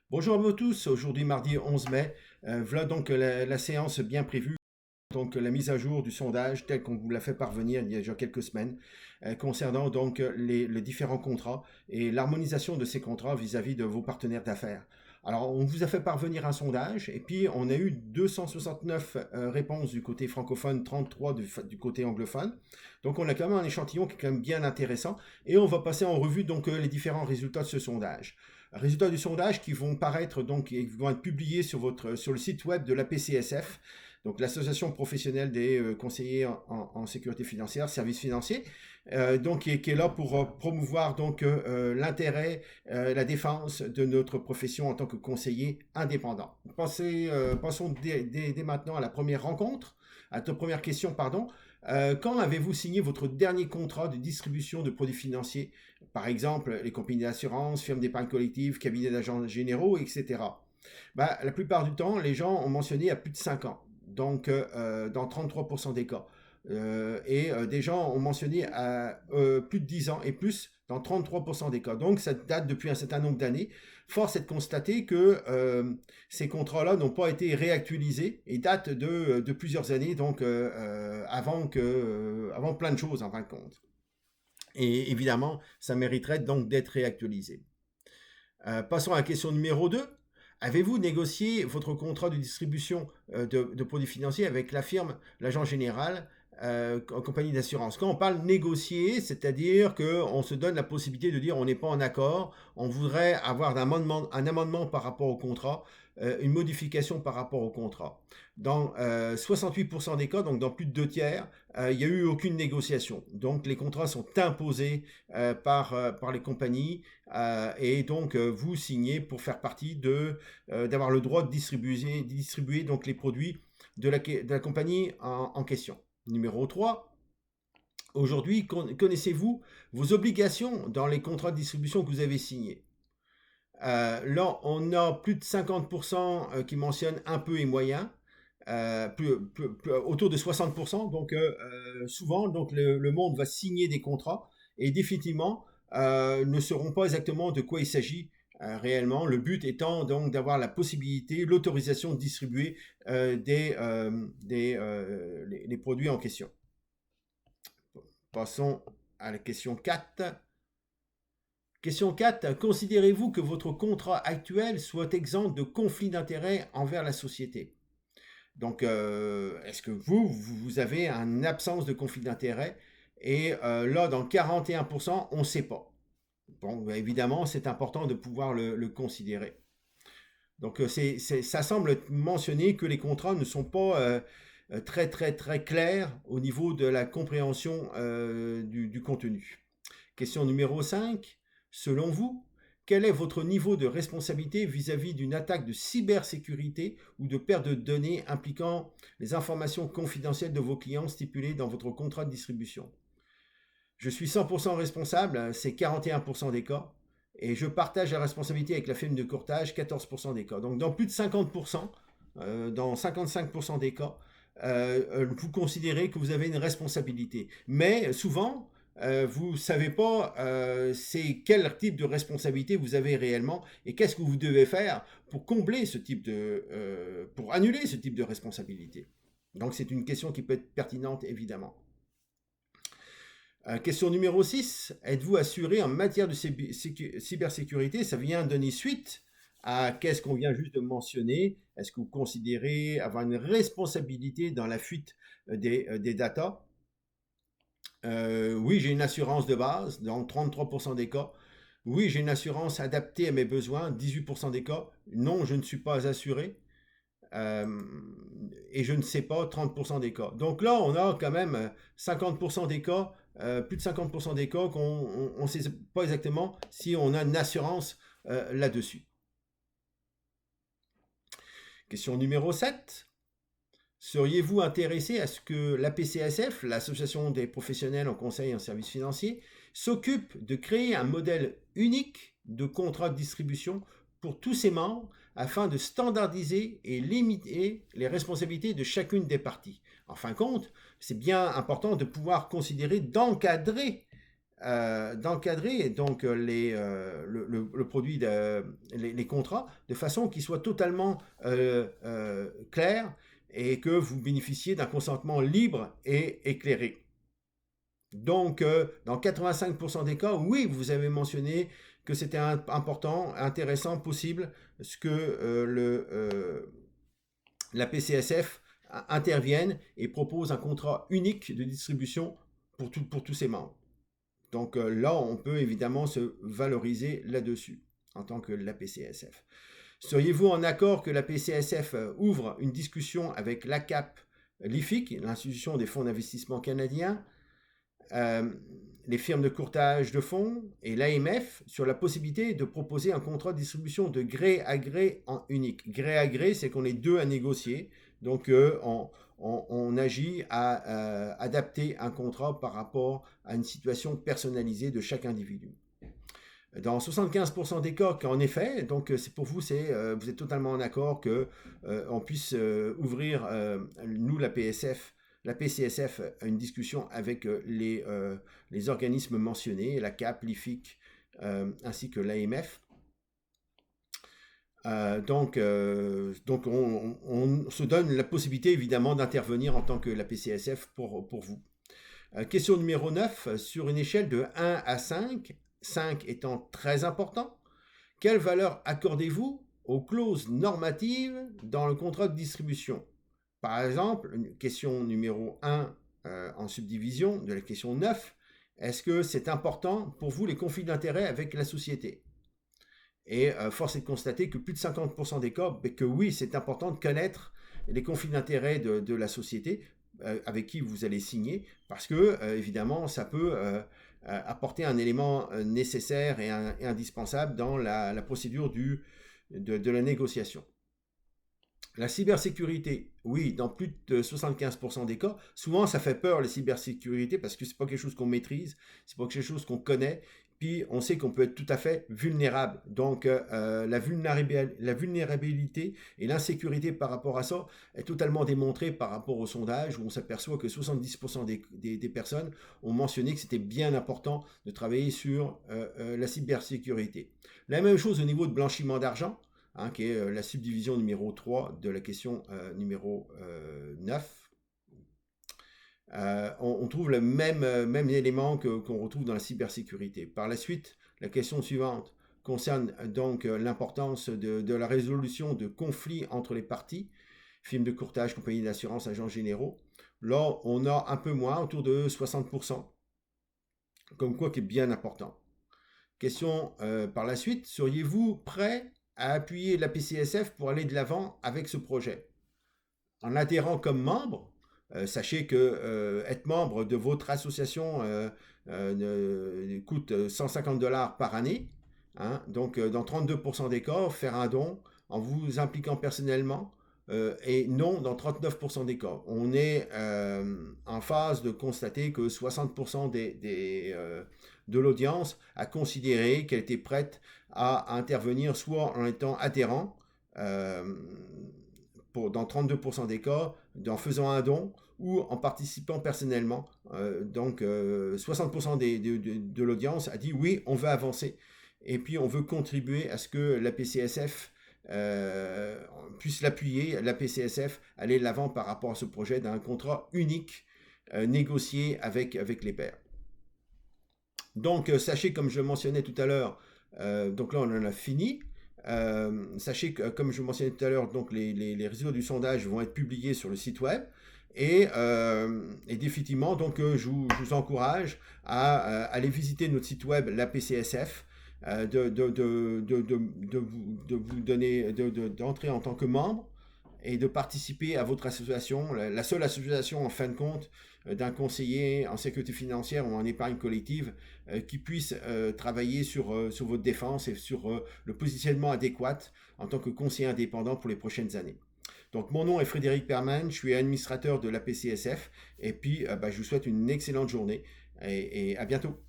Bonjour à vous tous, aujourd'hui mardi 11 mai, voilà donc la séance bien prévue, donc la mise à jour du sondage tel qu'on vous l'a fait parvenir il y a déjà quelques semaines, concernant donc les différents contrats et l'harmonisation de ces contrats vis-à-vis de vos partenaires d'affaires. Alors on vous a fait parvenir un sondage et puis on a eu 269 réponses du côté francophone, 33 du côté anglophone. Donc on a quand même un échantillon qui est quand même bien intéressant et on va passer en revue donc les différents résultats de ce sondage. Résultats du sondage qui vont paraître donc et vont être publiés sur le site web de la PCSF, donc l'association professionnelle des conseillers en sécurité financière, services financiers, donc qui est là pour promouvoir donc l'intérêt, la défense de notre profession en tant que conseiller indépendant. Passons dès maintenant à la première rencontre, à ta première question, pardon. Quand avez-vous signé votre dernier contrat de distribution de produits financiers? Par exemple, les compagnies d'assurance, firmes d'épargne collective, cabinets d'agents généraux, etc. Bah, la plupart du temps, les gens ont mentionné à plus de 5 ans, donc dans 33% des cas. Des gens ont mentionné à plus de 10 ans et plus dans 33% des cas. Donc ça date depuis un certain nombre d'années. Force est de constater que ces contrats-là n'ont pas été réactualisés et datent de plusieurs années, donc avant plein de choses en fin de compte. Et évidemment, ça mériterait donc d'être réactualisé. Passons à la question numéro 2. Avez-vous négocié votre contrat de distribution de produits financiers avec la firme, l'agent général, en compagnie d'assurance? Quand on parle négocier, c'est-à-dire qu'on se donne la possibilité de dire on n'est pas en accord, on voudrait avoir un amendement par rapport au contrat, une modification par rapport au contrat. Dans 68% des cas, donc dans plus de 2 tiers, il n'y a eu aucune négociation. Donc les contrats sont imposés par les compagnies et donc vous signez pour faire partie d'avoir le droit de distribuer donc les produits de la compagnie en question. Numéro 3. Aujourd'hui, connaissez-vous vos obligations dans les contrats de distribution que vous avez signés? Là, on a plus de 50% qui mentionnent un peu et moyen, autour de 60%. Donc, souvent, donc, le monde va signer des contrats et définitivement ne sauront pas exactement de quoi il s'agit réellement. Le but étant donc d'avoir la possibilité, l'autorisation de distribuer les produits en question. Passons à la question 4. Question 4. Considérez-vous que votre contrat actuel soit exempt de conflit d'intérêts envers la société? Donc, est-ce que vous avez une absence de conflit d'intérêts? Et là, dans 41%, on ne sait pas. Bon, ben, évidemment, c'est important de pouvoir le considérer. Donc, ça semble mentionner que les contrats ne sont pas très, très, très clairs au niveau de la compréhension du contenu. Question numéro 5. Selon vous, quel est votre niveau de responsabilité vis-à-vis d'une attaque de cybersécurité ou de perte de données impliquant les informations confidentielles de vos clients stipulées dans votre contrat de distribution? Je suis 100% responsable, c'est 41% des cas, et je partage la responsabilité avec la firme de courtage, 14% des cas. Donc dans plus de 50%, dans 55% des cas, vous considérez que vous avez une responsabilité. Mais souvent, vous ne savez pas c'est quel type de responsabilité vous avez réellement et qu'est-ce que vous devez faire pour combler pour annuler ce type de responsabilité. Donc c'est une question qui peut être pertinente évidemment. Question numéro 6. Êtes-vous assuré en matière de cybersécurité? Ça vient donner suite à qu'est-ce qu'on vient juste de mentionner. Est-ce que vous considérez avoir une responsabilité dans la fuite des datas? Oui, j'ai une assurance de base dans 33% des cas. Oui, j'ai une assurance adaptée à mes besoins, 18% des cas. Non, je ne suis pas assuré. Et je ne sais pas 30% des cas. Donc là, on a quand même 50% des cas, plus de 50% des cas qu'on ne sait pas exactement si on a une assurance là-dessus. Question numéro 7. Seriez-vous intéressé à ce que l'APCSF, l'Association des professionnels en conseil et en services financiers, s'occupe de créer un modèle unique de contrat de distribution pour tous ses membres afin de standardiser et limiter les responsabilités de chacune des parties? En fin de compte, c'est bien important de pouvoir considérer d'encadrer d'encadrer donc le produit, les contrats, de façon qu'ils soient totalement clairs et que vous bénéficiez d'un consentement libre et éclairé. Donc, dans 85% des cas, oui, vous avez mentionné que c'était important, intéressant, possible, ce que la PCSF intervienne et propose un contrat unique de distribution pour tous ses membres. Donc là, on peut évidemment se valoriser là-dessus en tant que la PCSF. Seriez-vous en accord que la PCSF ouvre une discussion avec l'ACAP, l'IFIC, l'institution des fonds d'investissement canadiens, les firmes de courtage de fonds et l'AMF sur la possibilité de proposer un contrat de distribution de gré à gré en unique. Gré à gré, c'est qu'on est deux à négocier, donc on agit à adapter un contrat par rapport à une situation personnalisée de chaque individu. Dans 75% des cas, en effet, donc c'est pour vous, vous êtes totalement en accord que on puisse ouvrir, nous, la PCSF, à une discussion avec les organismes mentionnés, la CAP, l'IFIC, ainsi que l'AMF. Donc on se donne la possibilité, évidemment, d'intervenir en tant que la PCSF pour vous. Question numéro 9, sur une échelle de 1 à 5, 5 étant très important, quelle valeur accordez-vous aux clauses normatives dans le contrat de distribution? Par exemple, question numéro 1 en subdivision de la question 9, est-ce que c'est important pour vous les conflits d'intérêts avec la société? Et force est de constater que plus de 50% des cas, que oui, c'est important de connaître les conflits d'intérêts de la société avec qui vous allez signer, parce que évidemment, ça peut apporter un élément nécessaire et indispensable dans la procédure de la négociation. La cybersécurité, oui, dans plus de 75% des cas, souvent ça fait peur la cybersécurité parce que c'est pas quelque chose qu'on maîtrise, c'est pas quelque chose qu'on connaît, puis on sait qu'on peut être tout à fait vulnérable. Donc la vulnérabilité et l'insécurité par rapport à ça est totalement démontrée par rapport au sondage où on s'aperçoit que 70% des personnes ont mentionné que c'était bien important de travailler sur la cybersécurité. La même chose au niveau de blanchiment d'argent. Qui est la subdivision numéro 3 de la question numéro 9. On trouve le même élément qu'on retrouve dans la cybersécurité. Par la suite, la question suivante concerne donc l'importance de la résolution de conflits entre les parties, firmes de courtage, compagnies d'assurance, agents généraux. Là, on a un peu moins, autour de 60%, comme quoi qui est bien important. Question par la suite, seriez-vous prêt à appuyer la PCSF pour aller de l'avant avec ce projet? En adhérant comme membre, sachez que être membre de votre association coûte 150 $ par année. Donc, dans 32% des cas, faire un don en vous impliquant personnellement et non dans 39% des cas. On est en phase de constater que 60% de l'audience a considéré qu'elle était prête à intervenir soit en étant adhérent, dans 32% des cas, en faisant un don ou en participant personnellement. Donc 60% de l'audience a dit oui, on veut avancer et puis on veut contribuer à ce que la PCSF puisse l'appuyer, la PCSF aller de l'avant par rapport à ce projet d'un contrat unique négocié avec les pairs. Donc sachez, comme je mentionnais tout à l'heure, donc là on en a fini. Sachez que, comme je mentionnais tout à l'heure, donc les résultats du sondage vont être publiés sur le site web. Et définitivement, donc, je vous encourage à aller visiter notre site web, la PCSF, de vous donner, d'entrer en tant que membre et de participer à votre association, la seule association en fin de compte d'un conseiller en sécurité financière ou en épargne collective qui puisse travailler sur votre défense et sur le positionnement adéquat en tant que conseiller indépendant pour les prochaines années. Donc mon nom est Frédéric Perman, je suis administrateur de la PCSF et puis je vous souhaite une excellente journée et à bientôt.